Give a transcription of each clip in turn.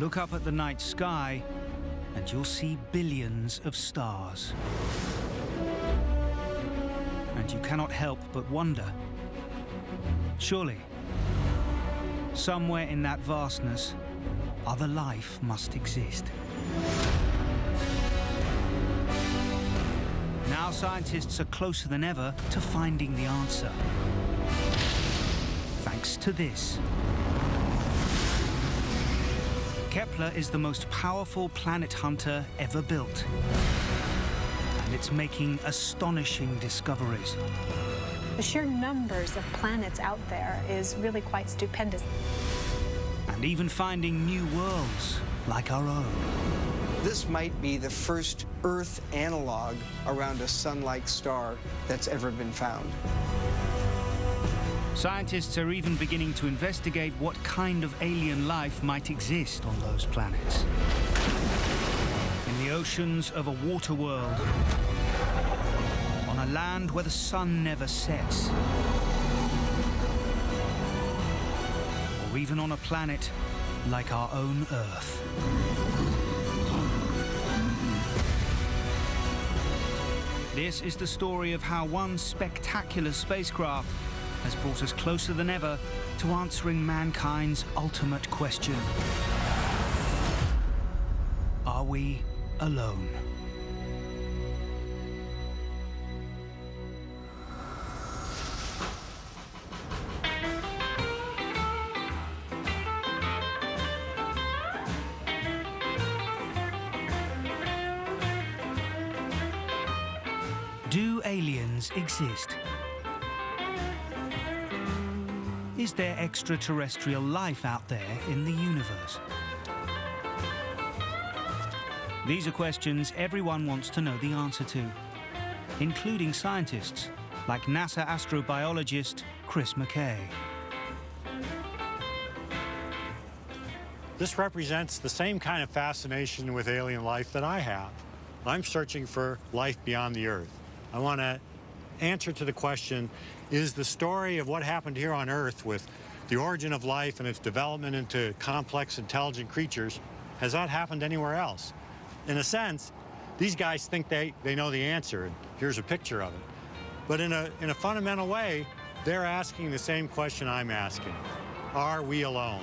Look up at the night sky and you'll see billions of stars. And you cannot help but wonder, surely, somewhere in that vastness, other life must exist. Now scientists are closer than ever to finding the answer. Thanks to this. Kepler is the most powerful planet hunter ever built. And it's making astonishing discoveries. The sheer numbers of planets out there is really quite stupendous. And even finding new worlds like our own. This might be the first Earth analog around a sun-like star that's ever been found. Scientists are even beginning to investigate what kind of alien life might exist on those planets. In the oceans of a water world, on a land where the sun never sets, or even on a planet like our own Earth. This is the story of how one spectacular spacecraft has brought us closer than ever to answering mankind's ultimate question. Are we alone? Do aliens exist? Is there extraterrestrial life out there in the universe? These are questions everyone wants to know the answer to, including scientists like NASA astrobiologist Chris McKay. This represents the same kind of fascination with alien life that I have. I'm searching for life beyond the Earth. I want to answer to the question, is the story of what happened here on Earth with the origin of life and its development into complex, intelligent creatures, has that happened anywhere else? In a sense, these guys think they know the answer, and here's a picture of it. But in a fundamental way, they're asking the same question I'm asking. Are we alone?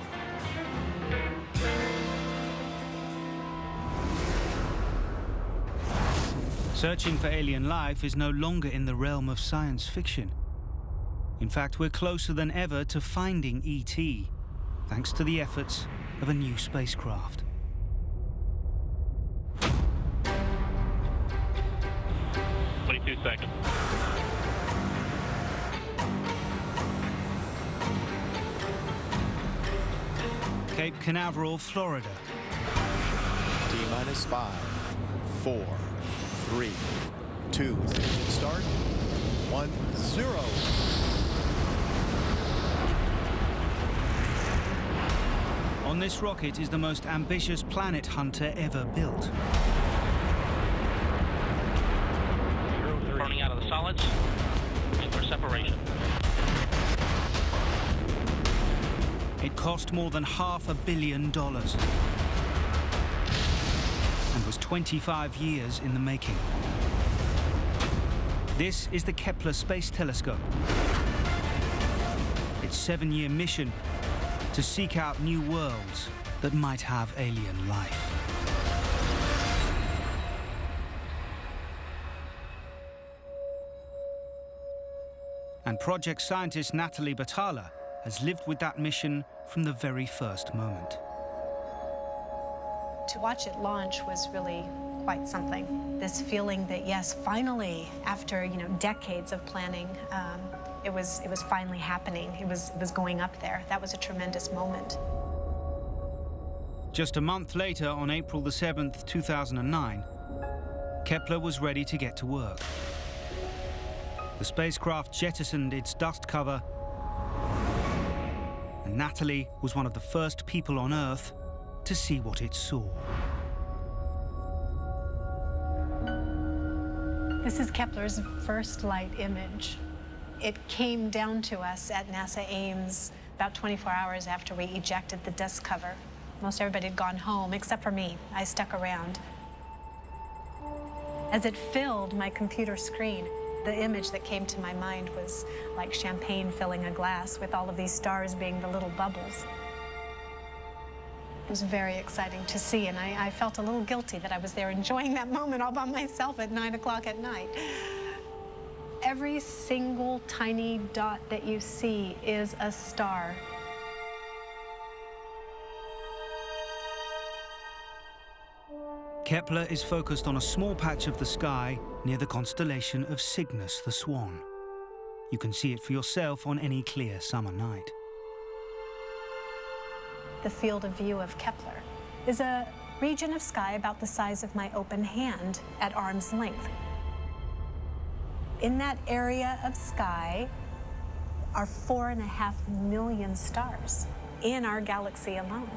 Searching for alien life is no longer in the realm of science fiction. In fact, we're closer than ever to finding ET, thanks to the efforts of a new spacecraft. Seconds. Cape Canaveral, Florida. T-minus 5, 4, 3, 2, start, 1, 0. On this rocket is the most ambitious planet hunter ever built. Burning out of the solids for separation. It cost more than $500 million and was 25 years in the making. This is the Kepler Space Telescope. Its 7-year mission to seek out new worlds that might have alien life. And project scientist Natalie Batala has lived with that mission from the very first moment. To watch it launch was really quite something. This feeling that, yes, finally, after decades of planning, it was finally happening. It was going up there. That was a tremendous moment. Just a month later, on April the 7th, 2009, Kepler was ready to get to work. The spacecraft jettisoned its dust cover, and Natalie was one of the first people on Earth to see what it saw. This is Kepler's first light image. It came down to us at NASA Ames about 24 hours after we ejected the dust cover. Most everybody had gone home, except for me. I stuck around. As it filled my computer screen, the image that came to my mind was like champagne filling a glass, with all of these stars being the little bubbles. It was very exciting to see, and I felt a little guilty that I was there enjoying that moment all by myself at 9 o'clock at night. Every single tiny dot that you see is a star. Kepler is focused on a small patch of the sky near the constellation of Cygnus, the Swan. You can see it for yourself on any clear summer night. The field of view of Kepler is a region of sky about the size of my open hand at arm's length. In that area of sky are 4.5 million stars in our galaxy alone.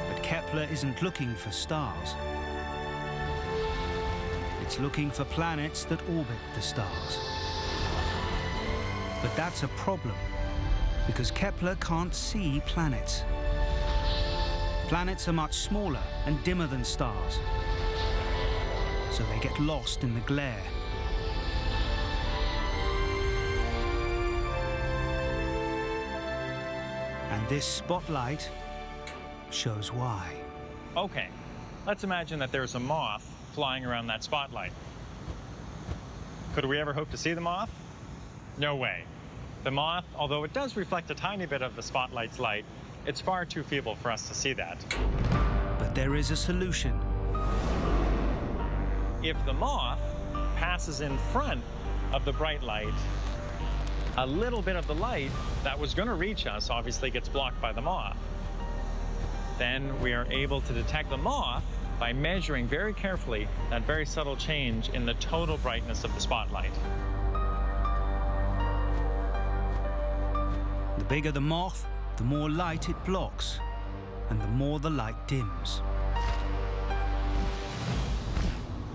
But Kepler isn't looking for stars. It's looking for planets that orbit the stars. But that's a problem, because Kepler can't see planets. Planets are much smaller and dimmer than stars, so they get lost in the glare. And this spotlight shows why. Okay, let's imagine that there's a moth flying around that spotlight. Could we ever hope to see the moth? No way. The moth, although it does reflect a tiny bit of the spotlight's light, it's far too feeble for us to see that. But there is a solution. If the moth passes in front of the bright light, a little bit of the light that was going to reach us obviously gets blocked by the moth. Then we are able to detect the moth by measuring very carefully that very subtle change in the total brightness of the spotlight. The bigger the moth, the more light it blocks, and the more the light dims.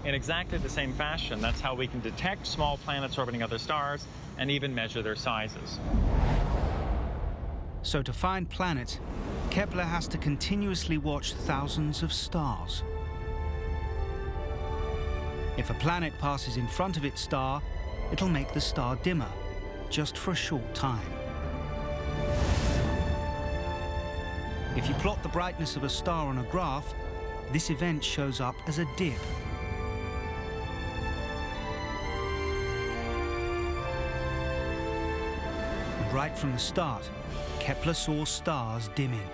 In exactly the same fashion, that's how we can detect small planets orbiting other stars and even measure their sizes. So to find planets, Kepler has to continuously watch thousands of stars. If a planet passes in front of its star, it'll make the star dimmer, just for a short time. If you plot the brightness of a star on a graph, this event shows up as a dip. And right from the start, Kepler saw stars dimming.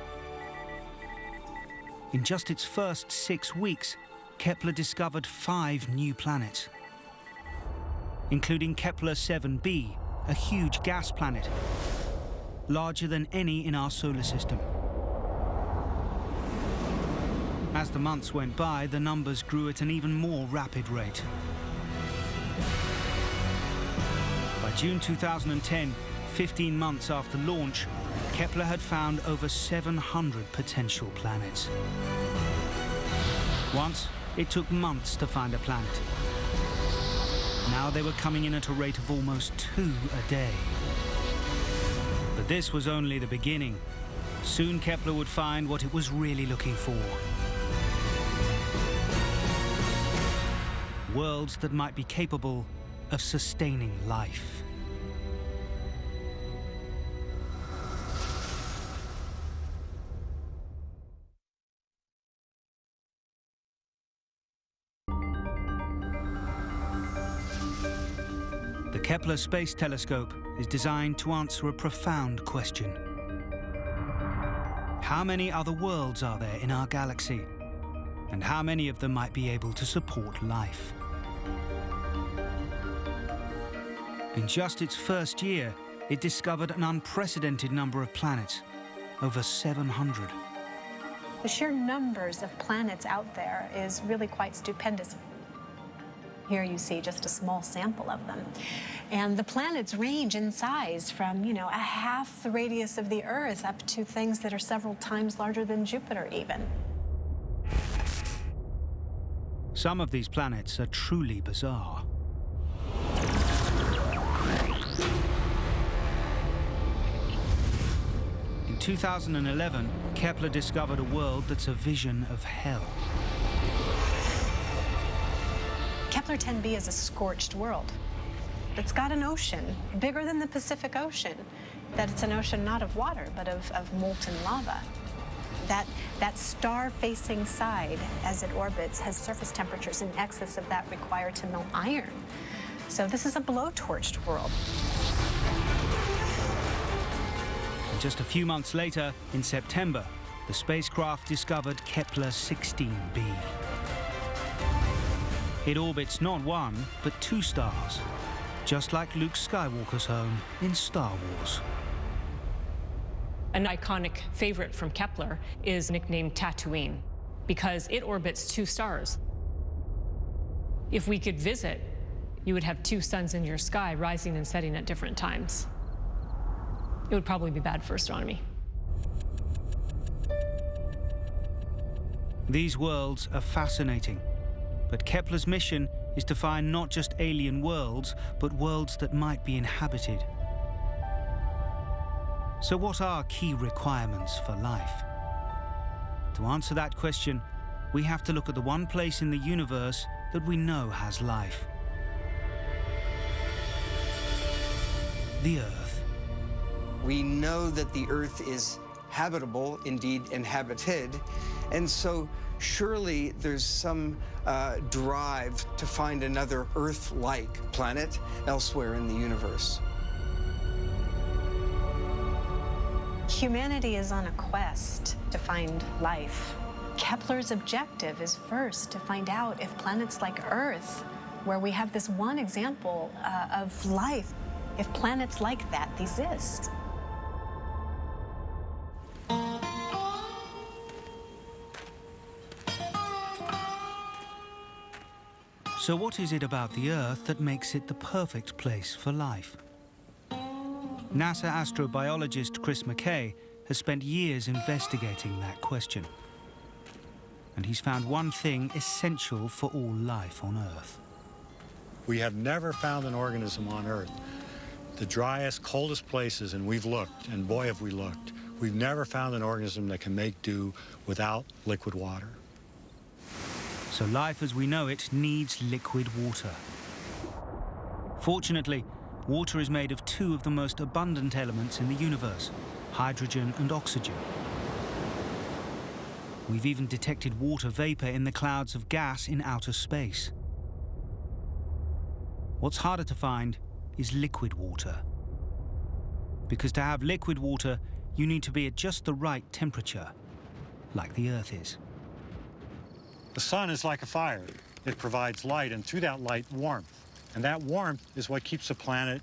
In just its first 6 weeks, Kepler discovered 5 new planets, including Kepler 7b, a huge gas planet, larger than any in our solar system. As the months went by, the numbers grew at an even more rapid rate. By June 2010, 15 months after launch, Kepler had found over 700 potential planets. Once, it took months to find a planet. Now they were coming in at a rate of almost 2 a day. But this was only the beginning. Soon Kepler would find what it was really looking for. Worlds that might be capable of sustaining life. The Kepler Space Telescope is designed to answer a profound question. How many other worlds are there in our galaxy? And how many of them might be able to support life? In just its first year, it discovered an unprecedented number of planets, over 700. The sheer numbers of planets out there is really quite stupendous. Here you see just a small sample of them. And the planets range in size from, a half the radius of the Earth up to things that are several times larger than Jupiter even. Some of these planets are truly bizarre. 2011, Kepler discovered a world that's a vision of hell. Kepler 10b is a scorched world. It's got an ocean bigger than the Pacific Ocean. That it's an ocean not of water, but of molten lava. That star-facing side, as it orbits, has surface temperatures in excess of that required to melt iron. So this is a blowtorched world. And just a few months later, in September, the spacecraft discovered Kepler 16b. It orbits not one, but two stars, just like Luke Skywalker's home in Star Wars. An iconic favorite from Kepler is nicknamed Tatooine, because it orbits two stars. If we could visit, you would have two suns in your sky rising and setting at different times. It would probably be bad for astronomy. These worlds are fascinating, but Kepler's mission is to find not just alien worlds, but worlds that might be inhabited. So what are key requirements for life? To answer that question, we have to look at the one place in the universe that we know has life. The Earth. We know that the Earth is habitable, indeed inhabited, and so surely there's some drive to find another Earth-like planet elsewhere in the universe. Humanity is on a quest to find life. Kepler's objective is first to find out if planets like Earth, where we have this one example of life, if planets like that exist. So what is it about the Earth that makes it the perfect place for life? NASA astrobiologist Chris McKay has spent years investigating that question. And he's found one thing essential for all life on Earth. We have never found an organism on Earth. The driest, coldest places, and we've looked, and boy have we looked, we've never found an organism that can make do without liquid water. So life as we know it needs liquid water. Fortunately, water is made of two of the most abundant elements in the universe, hydrogen and oxygen. We've even detected water vapor in the clouds of gas in outer space. What's harder to find is liquid water. Because to have liquid water, you need to be at just the right temperature, like the Earth is. The sun is like a fire. It provides light, and through that light, warmth. And that warmth is what keeps the planet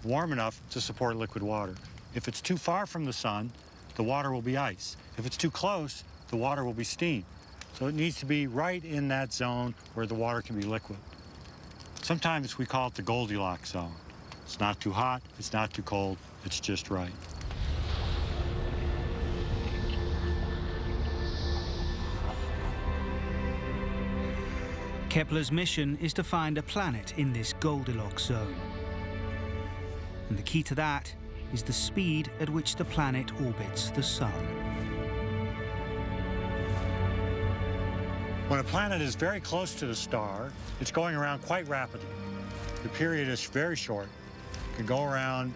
warm enough to support liquid water. If it's too far from the sun, the water will be ice. If it's too close, the water will be steam. So it needs to be right in that zone where the water can be liquid. Sometimes we call it the Goldilocks zone. It's not too hot, it's not too cold, it's just right. Kepler's mission is to find a planet in this Goldilocks zone. And the key to that is the speed at which the planet orbits the sun. When a planet is very close to the star, it's going around quite rapidly. The period is very short. It can go around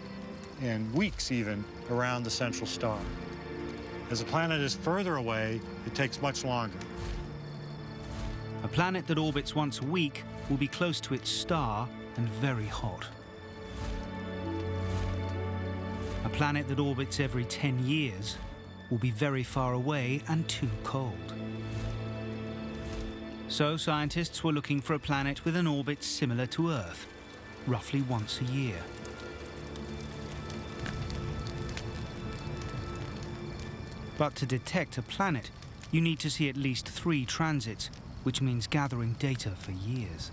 in weeks even around the central star. As the planet is further away, it takes much longer. A planet that orbits once a week will be close to its star and very hot. A planet that orbits every 10 years will be very far away and too cold. So scientists were looking for a planet with an orbit similar to Earth, roughly once a year. But to detect a planet, you need to see at least 3 transits, which means gathering data for years.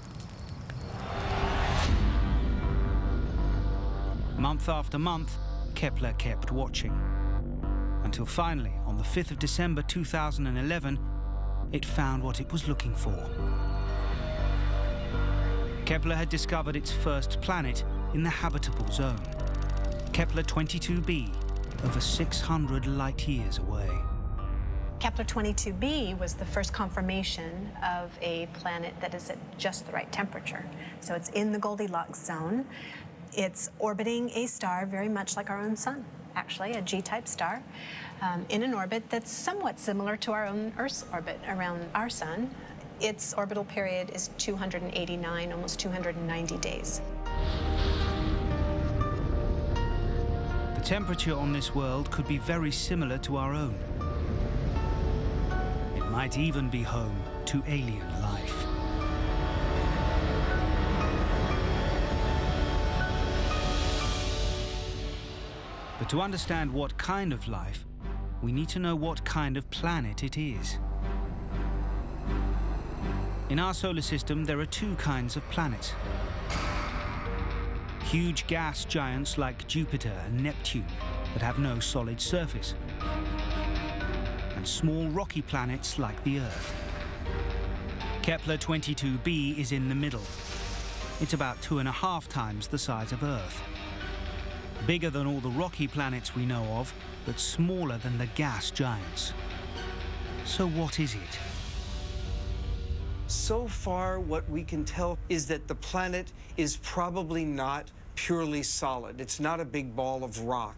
Month after month, Kepler kept watching. Until finally, on the 5th of December 2011, it found what it was looking for. Kepler had discovered its first planet in the habitable zone, Kepler 22b, over 600 light years away. Kepler 22b was the first confirmation of a planet that is at just the right temperature. So it's in the Goldilocks zone. It's orbiting a star very much like our own sun, actually, a G-type star, in an orbit that's somewhat similar to our own Earth's orbit around our sun. Its orbital period is 289, almost 290 days. The temperature on this world could be very similar to our own. It might even be home to alien life. But to understand what kind of life, we need to know what kind of planet it is. In our solar system, there are two kinds of planets. Huge gas giants like Jupiter and Neptune that have no solid surface, and small rocky planets like the Earth. Kepler 22b is in the middle. It's about 2.5 times the size of Earth. Bigger than all the rocky planets we know of, but smaller than the gas giants. So what is it? So far, what we can tell is that the planet is probably not purely solid. It's not a big ball of rock.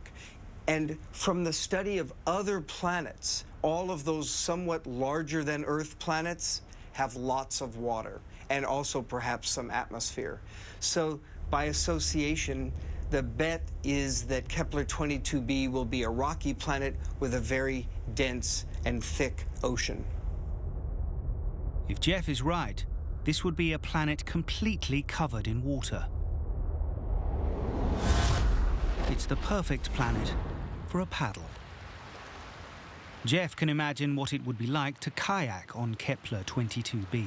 And from the study of other planets, all of those somewhat larger than Earth planets have lots of water and also perhaps some atmosphere. So by association, the bet is that Kepler 22b will be a rocky planet with a very dense and thick ocean. If Jeff is right, this would be a planet completely covered in water. It's the perfect planet for a paddle. Jeff can imagine what it would be like to kayak on Kepler 22b.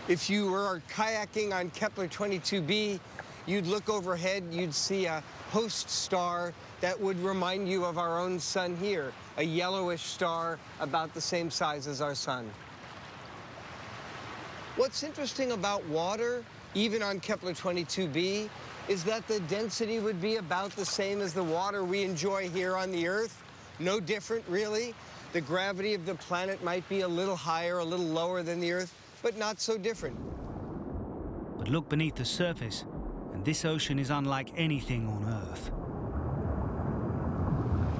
If you were kayaking on Kepler 22b, you'd look overhead, you'd see a host star that would remind you of our own sun here, a yellowish star about the same size as our sun. What's interesting about water, even on Kepler 22b, is that the density would be about the same as the water we enjoy here on the Earth. No different, really. The gravity of the planet might be a little higher, a little lower than the Earth, but not so different. But look beneath the surface, and this ocean is unlike anything on Earth.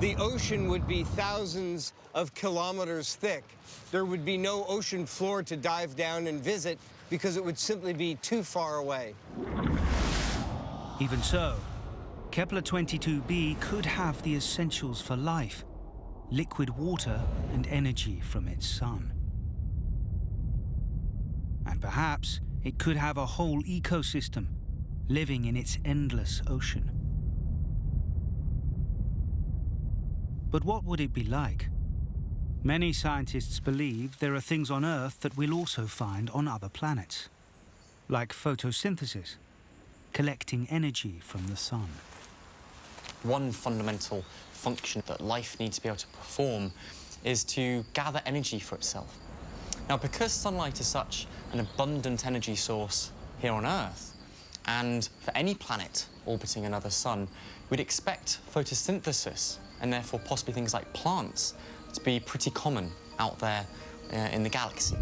The ocean would be thousands of kilometers thick. There would be no ocean floor to dive down and visit because it would simply be too far away. Even so, Kepler 22b could have the essentials for life: liquid water and energy from its sun. And perhaps it could have a whole ecosystem living in its endless ocean. But what would it be like? Many scientists believe there are things on Earth that we'll also find on other planets, like photosynthesis, collecting energy from the sun. One fundamental function that life needs to be able to perform is to gather energy for itself. Now, because sunlight is such an abundant energy source here on Earth, and for any planet orbiting another sun, we'd expect photosynthesis, and therefore possibly things like plants, to be pretty common out there in the galaxy.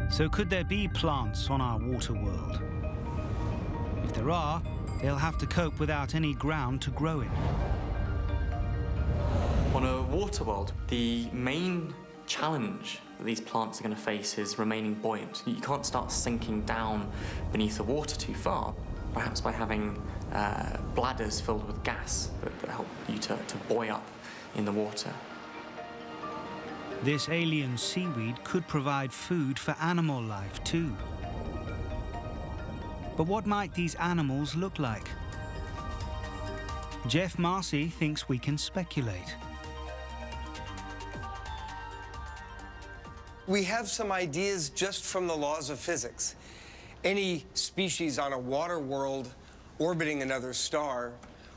So could there be plants on our water world? If there are, they'll have to cope without any ground to grow in. On a water world, the main challenge that these plants are going to face is remaining buoyant. You can't start sinking down beneath the water too far, perhaps by having bladders filled with gas that help you to buoy up in the water. This alien seaweed could provide food for animal life too. But what might these animals look like? Jeff Marcy thinks we can speculate. We have some ideas just from the laws of physics. Any species on a water world orbiting another star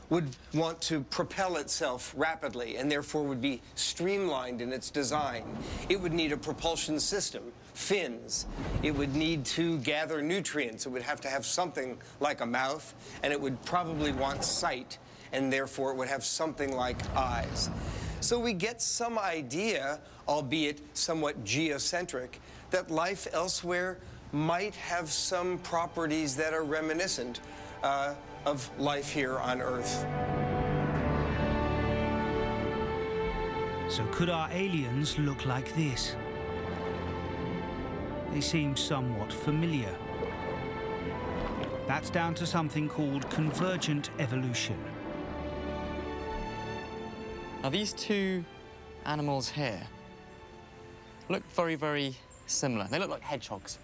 would want to propel itself rapidly and therefore would be streamlined in its design. It would need a propulsion system, fins. It would need to gather nutrients. It would have to have something like a mouth, and it would probably want sight and therefore it would have something like eyes. So we get some idea, albeit somewhat geocentric, that life elsewhere might have some properties that are reminiscent of life here on Earth. So could our aliens look like this? They seem somewhat familiar. That's down to something called convergent evolution. Now these two animals here look very, very similar. They look like hedgehogs.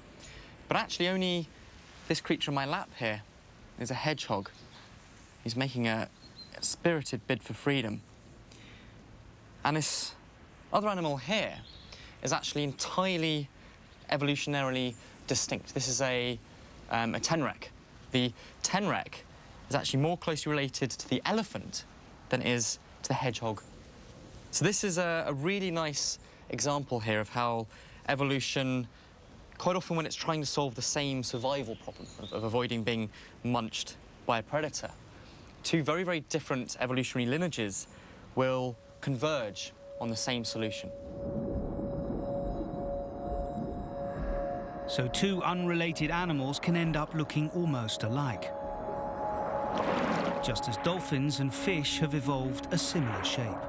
But actually only this creature on my lap here is a hedgehog. He's making a spirited bid for freedom. And this other animal here is actually entirely evolutionarily distinct. This is a tenrec. The tenrec is actually more closely related to the elephant than it is to the hedgehog. So this is a really nice example here of how evolution, quite often when it's trying to solve the same survival problem of avoiding being munched by a predator, two very, very different evolutionary lineages will converge on the same solution. So two unrelated animals can end up looking almost alike, just as dolphins and fish have evolved a similar shape.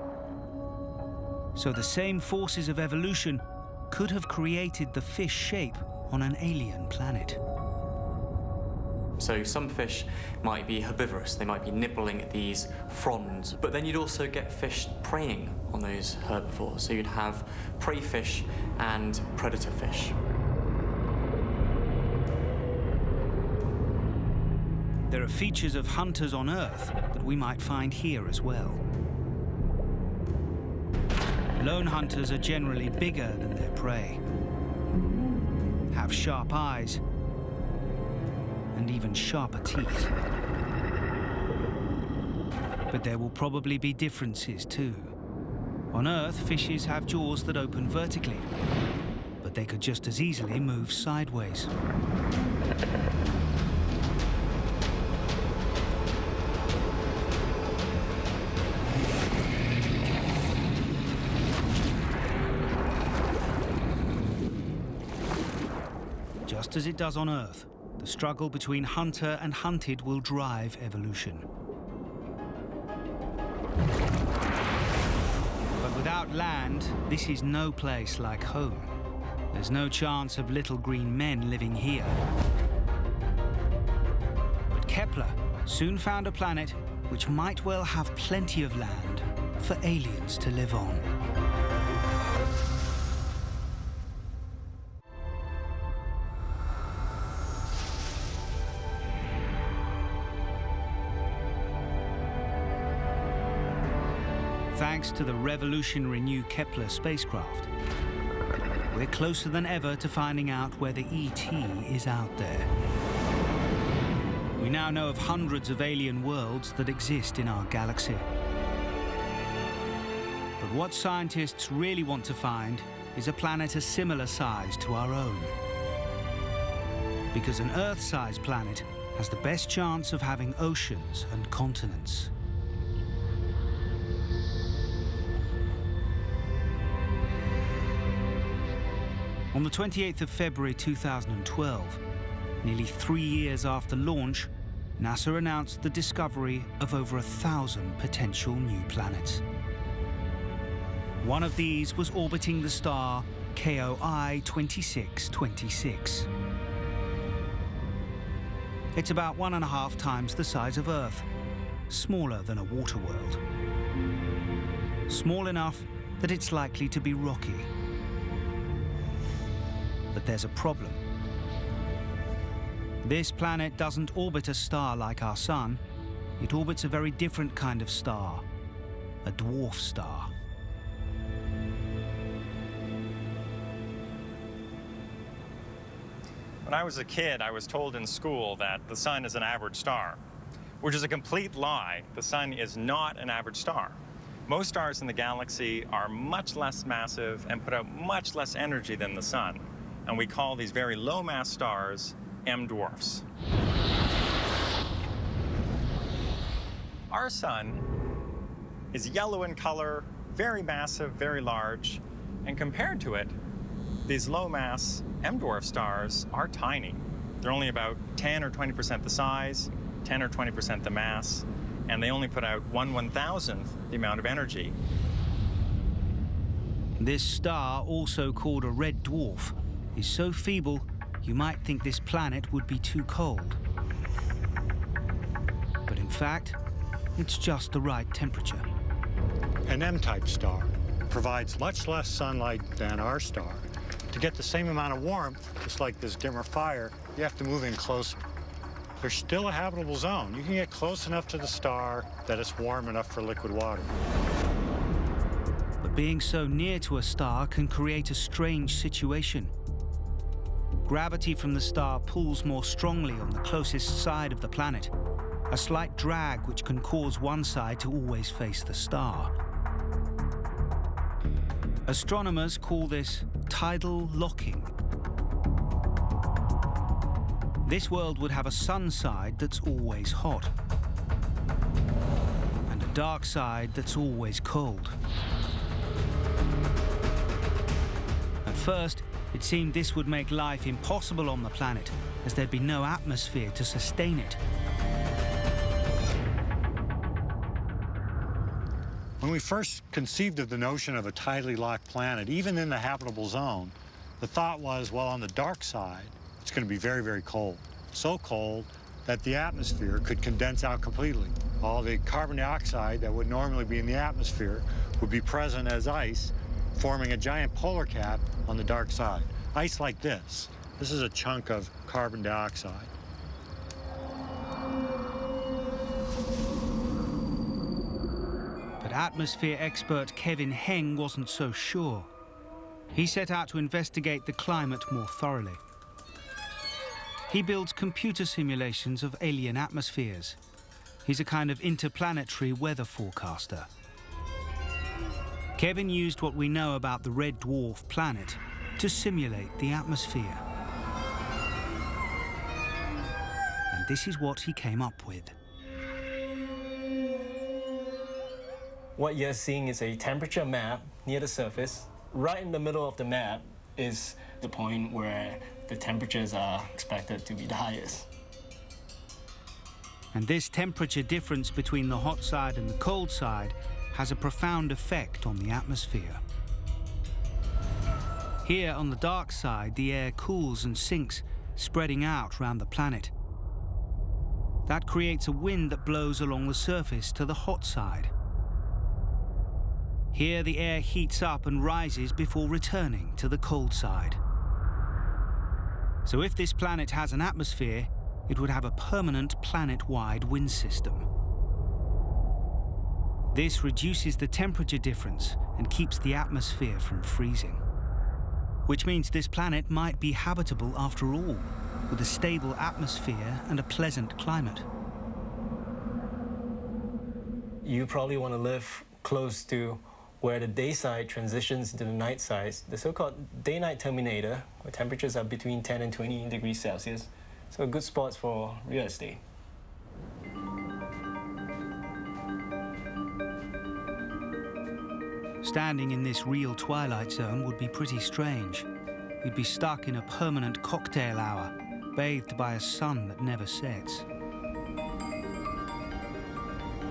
So the same forces of evolution could have created the fish shape on an alien planet. So some fish might be herbivorous, they might be nibbling at these fronds, but then you'd also get fish preying on those herbivores. So you'd have prey fish and predator fish. There are features of hunters on Earth that we might find here as well. Lone hunters are generally bigger than their prey, have sharp eyes, and even sharper teeth. But there will probably be differences too. On Earth, fishes have jaws that open vertically, but they could just as easily move sideways. Just as it does on Earth, the struggle between hunter and hunted will drive evolution. But without land, this is no place like home. There's no chance of little green men living here. But Kepler soon found a planet which might well have plenty of land for aliens to live on. Thanks to the revolutionary new Kepler spacecraft, we're closer than ever to finding out whether ET is out there. We now know of hundreds of alien worlds that exist in our galaxy. But what scientists really want to find is a planet a similar size to our own. Because an Earth-sized planet has the best chance of having oceans and continents. On the 28th of February 2012, nearly 3 years after launch, NASA announced the discovery of over 1,000 potential new planets. One of these was orbiting the star KOI 2626. It's about 1.5 times the size of Earth, smaller than a water world. Small enough that it's likely to be rocky. But there's a problem. This planet doesn't orbit a star like our Sun. It orbits a very different kind of star, a dwarf star. When I was a kid, I was told in school that the Sun is an average star, which is a complete lie. The Sun is not an average star. Most stars in the galaxy are much less massive and put out much less energy than the Sun. And we call these very low-mass stars M dwarfs. Our sun is yellow in color, very massive, very large, and compared to it, these low-mass M-dwarf stars are tiny. They're only about 10 or 20% the size, 10 or 20% the mass, and they only put out 1/1000th the amount of energy. This star, also called a red dwarf, is so feeble you might think this planet would be too cold. But in fact, it's just the right temperature. An M-type star provides much less sunlight than our star. To get the same amount of warmth, just like this dimmer fire, you have to move in closer. There's still a habitable zone. You can get close enough to the star that it's warm enough for liquid water. But being so near to a star can create a strange situation. Gravity from the star pulls more strongly on the closest side of the planet, a slight drag which can cause one side to always face the star. Astronomers call this tidal locking. This world would have a sun side that's always hot, and a dark side that's always cold. At first, it seemed this would make life impossible on the planet, as there'd be no atmosphere to sustain it. When we first conceived of the notion of a tidally locked planet, even in the habitable zone, the thought was, well, on the dark side, it's going to be very, very cold. So cold that the atmosphere could condense out completely. All the carbon dioxide that would normally be in the atmosphere would be present as ice, forming a giant polar cap on the dark side. Ice like this. This is a chunk of carbon dioxide. But atmosphere expert Kevin Heng wasn't so sure. He set out to investigate the climate more thoroughly. He builds computer simulations of alien atmospheres. He's a kind of interplanetary weather forecaster. Kevin used what we know about the red dwarf planet to simulate the atmosphere. And this is what he came up with. What you're seeing is a temperature map near the surface. Right in the middle of the map is the point where the temperatures are expected to be the highest. And this temperature difference between the hot side and the cold side has a profound effect on the atmosphere. Here on the dark side, the air cools and sinks, spreading out round the planet. That creates a wind that blows along the surface to the hot side. Here the air heats up and rises before returning to the cold side. So if this planet has an atmosphere, it would have a permanent planet-wide wind system. This reduces the temperature difference and keeps the atmosphere from freezing. Which means this planet might be habitable after all, with a stable atmosphere and a pleasant climate. You probably want to live close to where the day side transitions into the night side, the so-called day-night terminator, where temperatures are between 10 and 20 degrees Celsius. So good spots for real estate. Standing in this real twilight zone would be pretty strange. You'd be stuck in a permanent cocktail hour, bathed by a sun that never sets.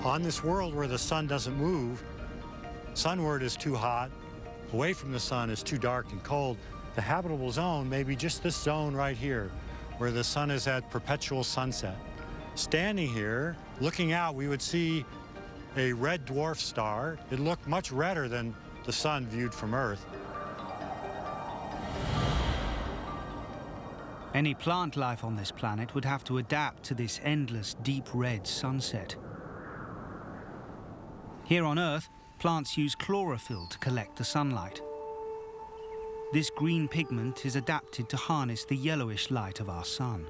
On this world where the sun doesn't move, sunward is too hot, away from the sun is too dark and cold. The habitable zone may be just this zone right here, where the sun is at perpetual sunset. Standing here, looking out, we would see a red dwarf star. It looked much redder than the sun viewed from Earth. Any plant life on this planet would have to adapt to this endless deep red sunset. Here on Earth, plants use chlorophyll to collect the sunlight. This green pigment is adapted to harness the yellowish light of our sun.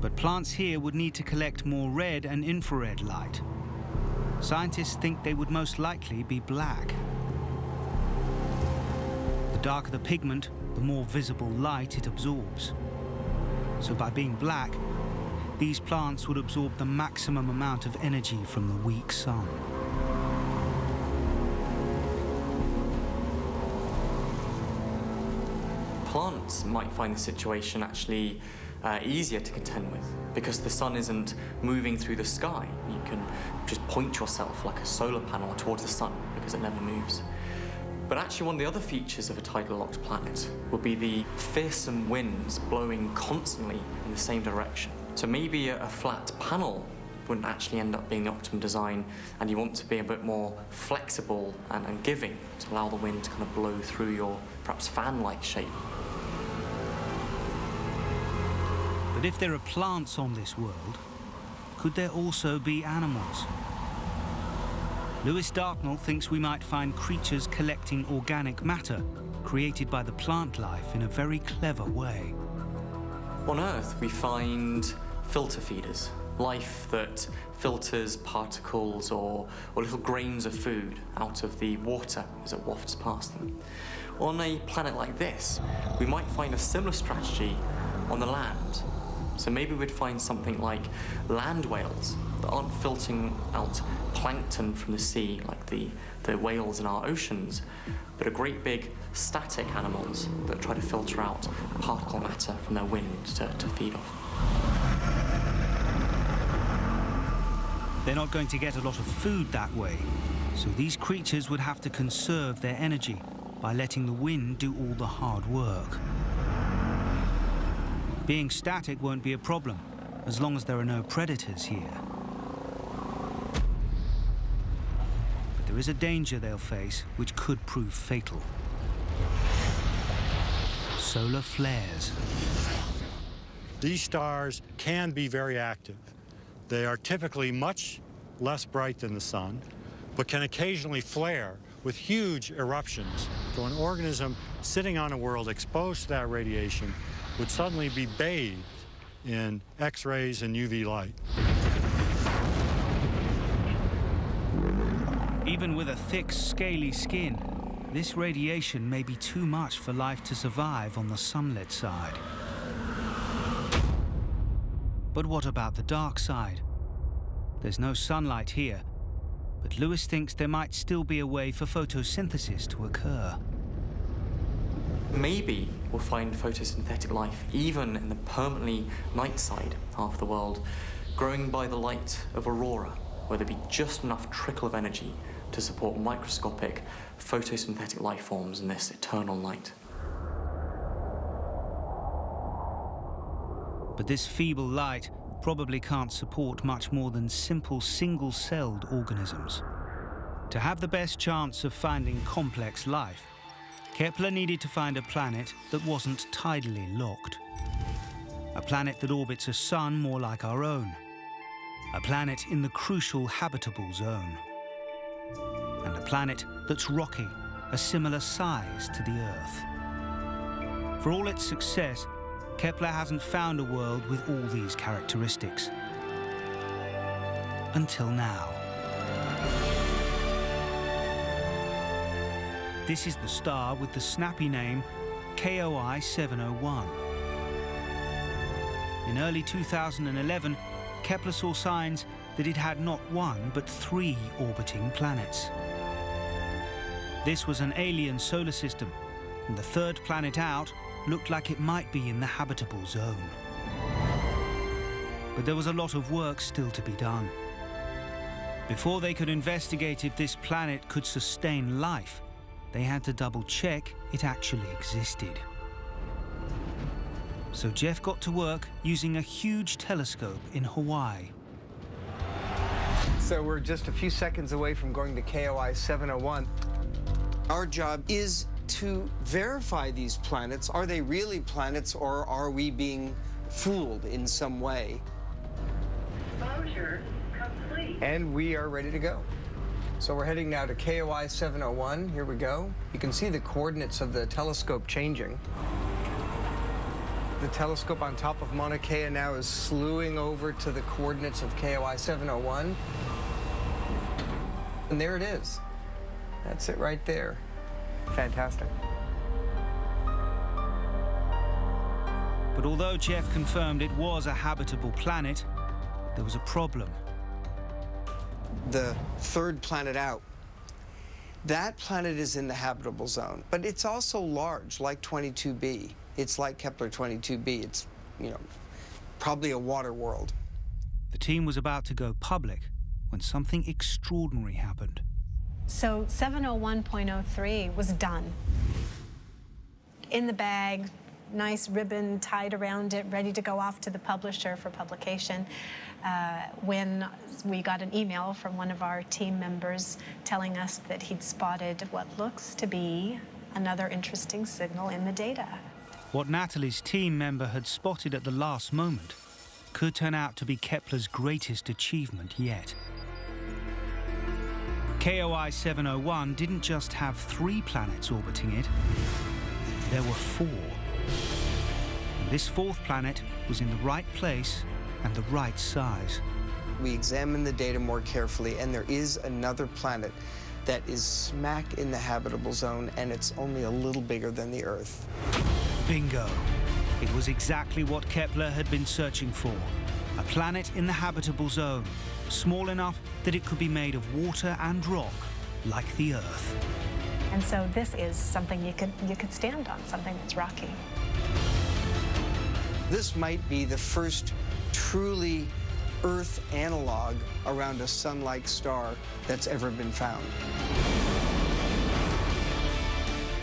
But plants here would need to collect more red and infrared light. Scientists think they would most likely be black. The darker the pigment, the more visible light it absorbs. So by being black, these plants would absorb the maximum amount of energy from the weak sun. Plants might find the situation actually easier to contend with because the sun isn't moving through the sky. You can just point yourself like a solar panel towards the sun because it never moves. But actually one of the other features of a tidally locked planet would be the fearsome winds blowing constantly in the same direction. So maybe a flat panel wouldn't actually end up being the optimum design, and you want to be a bit more flexible and giving to allow the wind to kind of blow through your perhaps fan-like shape. But if there are plants on this world, could there also be animals? Lewis Dartnell thinks we might find creatures collecting organic matter created by the plant life in a very clever way. On Earth, we find filter feeders, life that filters particles or little grains of food out of the water as it wafts past them. On a planet like this, we might find a similar strategy on the land. So maybe we'd find something like land whales that aren't filtering out plankton from the sea like the whales in our oceans, but are great big static animals that try to filter out particle matter from their wind to feed off. They're not going to get a lot of food that way, so these creatures would have to conserve their energy by letting the wind do all the hard work. Being static won't be a problem, as long as there are no predators here. But there is a danger they'll face which could prove fatal. Solar flares. These stars can be very active. They are typically much less bright than the sun, but can occasionally flare with huge eruptions. So an organism sitting on a world exposed to that radiation would suddenly be bathed in X-rays and UV light. Even with a thick, scaly skin, this radiation may be too much for life to survive on the sunlit side. But what about the dark side? There's no sunlight here, but Lewis thinks there might still be a way for photosynthesis to occur. Maybe we'll find photosynthetic life even in the permanently night side half the world, growing by the light of aurora, where there'd be just enough trickle of energy to support microscopic photosynthetic life forms in this eternal night. But this feeble light probably can't support much more than simple single-celled organisms. To have the best chance of finding complex life, Kepler needed to find a planet that wasn't tidally locked. A planet that orbits a sun more like our own. A planet in the crucial habitable zone. And a planet that's rocky, a similar size to the Earth. For all its success, Kepler hasn't found a world with all these characteristics. Until now. This is the star with the snappy name KOI 701. In early 2011, Kepler saw signs that it had not one but 3 orbiting planets. This was an alien solar system, and the third planet out looked like it might be in the habitable zone. But there was a lot of work still to be done. Before they could investigate if this planet could sustain life, they had to double-check it actually existed. So Jeff got to work using a huge telescope in Hawaii. So we're just a few seconds away from going to KOI 701. Our job is to verify these planets. Are they really planets, or are we being fooled in some way? Exposure complete. And we are ready to go. So we're heading now to KOI 701. Here we go. You can see the coordinates of the telescope changing. The telescope on top of Mauna Kea now is slewing over to the coordinates of KOI 701. And there it is. That's it right there. Fantastic. But although Jeff confirmed it was a habitable planet, there was a problem. The third planet out, that planet is in the habitable zone, but it's also large, like 22b. It's like Kepler 22b. It's, probably a water world. The team was about to go public when something extraordinary happened. So 701.03 was done. In the bag, nice ribbon tied around it, ready to go off to the publisher for publication, when we got an email from one of our team members telling us that he'd spotted what looks to be another interesting signal in the data. What Natalie's team member had spotted at the last moment could turn out to be Kepler's greatest achievement yet. KOI 701 didn't just have 3 planets orbiting it, there were 4. And this 4th planet was in the right place and the right size. We examined the data more carefully, and there is another planet that is smack in the habitable zone, and it's only a little bigger than the Earth. Bingo. It was exactly what Kepler had been searching for. A planet in the habitable zone, small enough that it could be made of water and rock, like the Earth. And so this is something you could stand on, something that's rocky. This might be the first truly Earth analog around a sun-like star that's ever been found.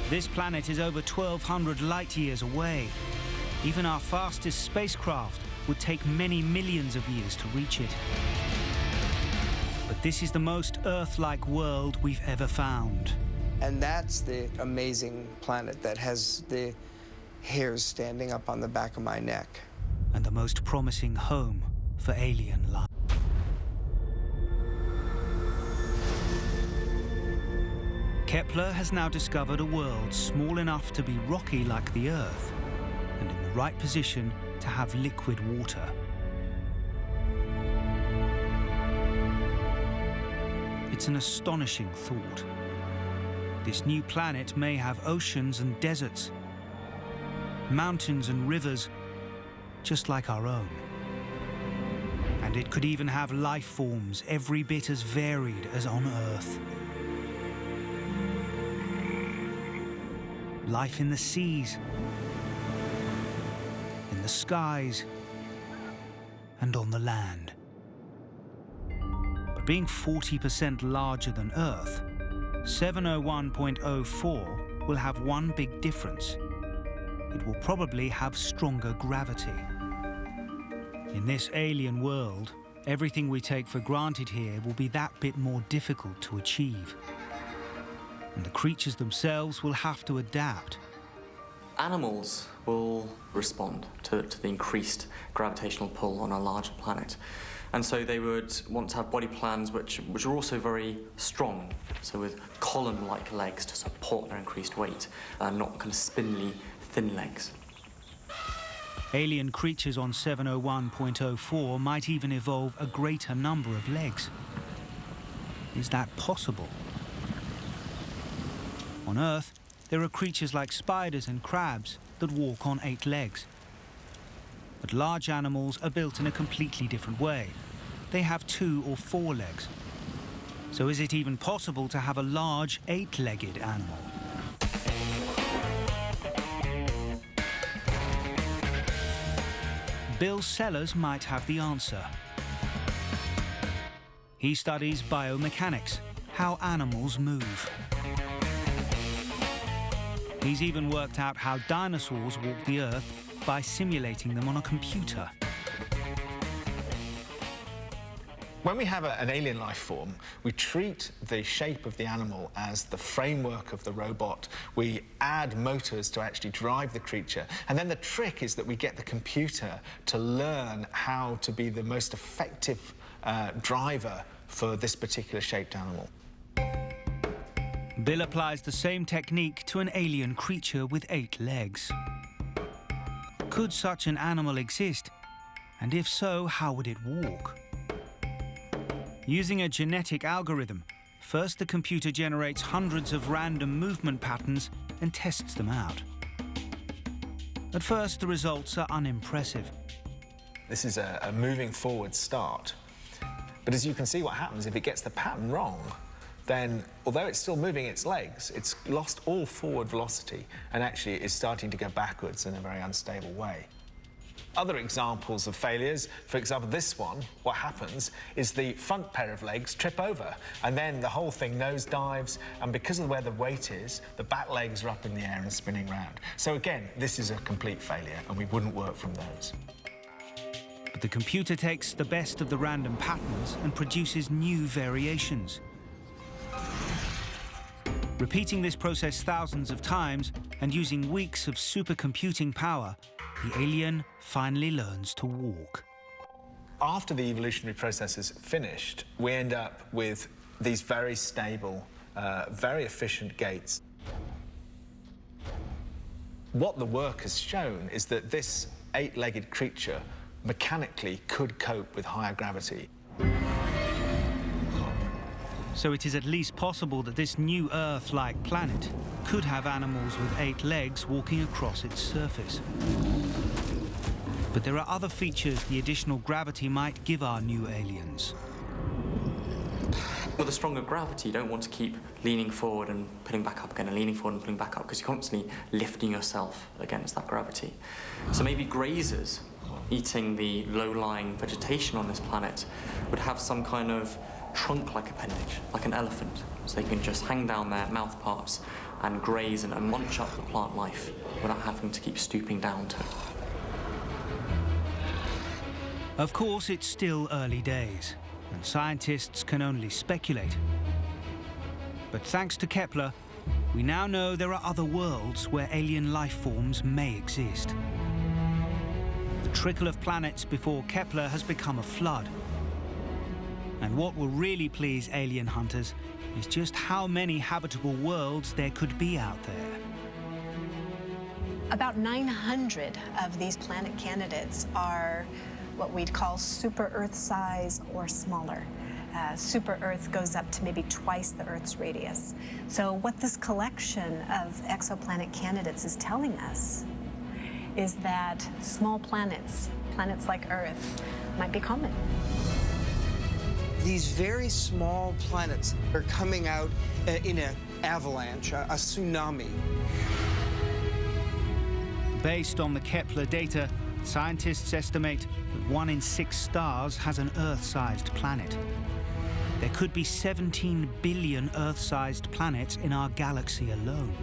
This planet is over 1,200 light-years away. Even our fastest spacecraft would take many millions of years to reach it. But this is the most Earth-like world we've ever found. And that's the amazing planet that has the hairs standing up on the back of my neck. And the most promising home for alien life. Kepler has now discovered a world small enough to be rocky like the Earth and in the right position to have liquid water. It's an astonishing thought. This new planet may have oceans and deserts, mountains and rivers, just like our own. And it could even have life forms every bit as varied as on Earth. Life in the seas, in the skies, and on the land. But being 40% larger than Earth, 701.04 will have one big difference. It will probably have stronger gravity. In this alien world, everything we take for granted here will be that bit more difficult to achieve. And the creatures themselves will have to adapt. Animals will respond to the increased gravitational pull on a larger planet. And so they would want to have body plans which are also very strong, so with column-like legs to support their increased weight, and not kind of spindly, thin legs. Alien creatures on 701.04 might even evolve a greater number of legs. Is that possible? On Earth, there are creatures like spiders and crabs that walk on 8 legs. But large animals are built in a completely different way. They have 2 or 4 legs. So is it even possible to have a large 8-legged animal? Bill Sellers might have the answer. He studies biomechanics, how animals move. He's even worked out how dinosaurs walked the Earth by simulating them on a computer. When we have an alien life form, we treat the shape of the animal as the framework of the robot. We add motors to actually drive the creature. And then the trick is that we get the computer to learn how to be the most effective driver for this particular shaped animal. Bill applies the same technique to an alien creature with 8 legs. Could such an animal exist? And if so, how would it walk? Using a genetic algorithm, first the computer generates hundreds of random movement patterns and tests them out. At first, the results are unimpressive. This is a moving forward start. But as you can see, what happens if it gets the pattern wrong, then although it's still moving its legs, it's lost all forward velocity and actually is starting to go backwards in a very unstable way. Other examples of failures, for example, this one, what happens is the front pair of legs trip over and then the whole thing nosedives, and because of where the weight is, the back legs are up in the air and spinning round. So again, this is a complete failure and we wouldn't work from those. But the computer takes the best of the random patterns and produces new variations. Repeating this process thousands of times and using weeks of supercomputing power, the alien finally learns to walk. After the evolutionary process is finished, we end up with these very stable, very efficient gaits. What the work has shown is that this 8-legged creature mechanically could cope with higher gravity. So it is at least possible that this new Earth-like planet could have animals with 8 legs walking across its surface. But there are other features the additional gravity might give our new aliens. With a stronger gravity, you don't want to keep leaning forward and putting back up again and leaning forward and putting back up because you're constantly lifting yourself against that gravity. So maybe grazers eating the low-lying vegetation on this planet would have some kind of trunk-like appendage, like an elephant, so they can just hang down their mouth parts and graze and munch up the plant life without having to keep stooping down to it. Of course, it's still early days, and scientists can only speculate. But thanks to Kepler, we now know there are other worlds where alien life forms may exist. The trickle of planets before Kepler has become a flood. And what will really please alien hunters is just how many habitable worlds there could be out there. About 900 of these planet candidates are what we'd call super-Earth size or smaller. Super-Earth goes up to maybe twice the Earth's radius. So what this collection of exoplanet candidates is telling us is that small planets, planets like Earth, might be common. These very small planets are coming out in an avalanche, a tsunami. Based on the Kepler data, scientists estimate that 1 in 6 stars has an Earth-sized planet. There could be 17 billion Earth-sized planets in our galaxy alone.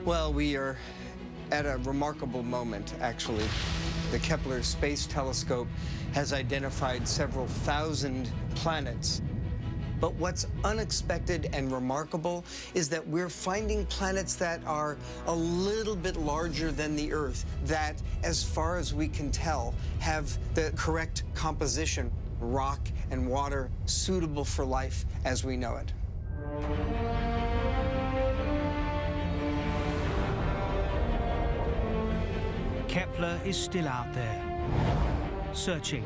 Well, we are at a remarkable moment, actually. The Kepler Space Telescope has identified several thousand planets. But what's unexpected and remarkable is that we're finding planets that are a little bit larger than the Earth, that, as far as we can tell, have the correct composition, rock and water, suitable for life as we know it. Kepler is still out there, searching,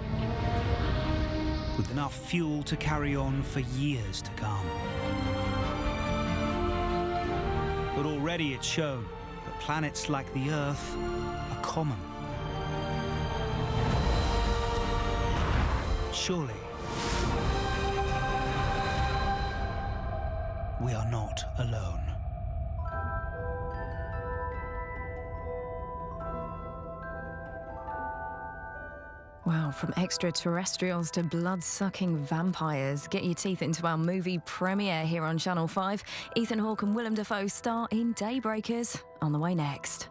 with enough fuel to carry on for years to come. But already it's shown that planets like the Earth are common. Surely, we are not alone. Wow, from extraterrestrials to blood-sucking vampires. Get your teeth into our movie premiere here on Channel 5. Ethan Hawke and Willem Dafoe star in Daybreakers. On the way next.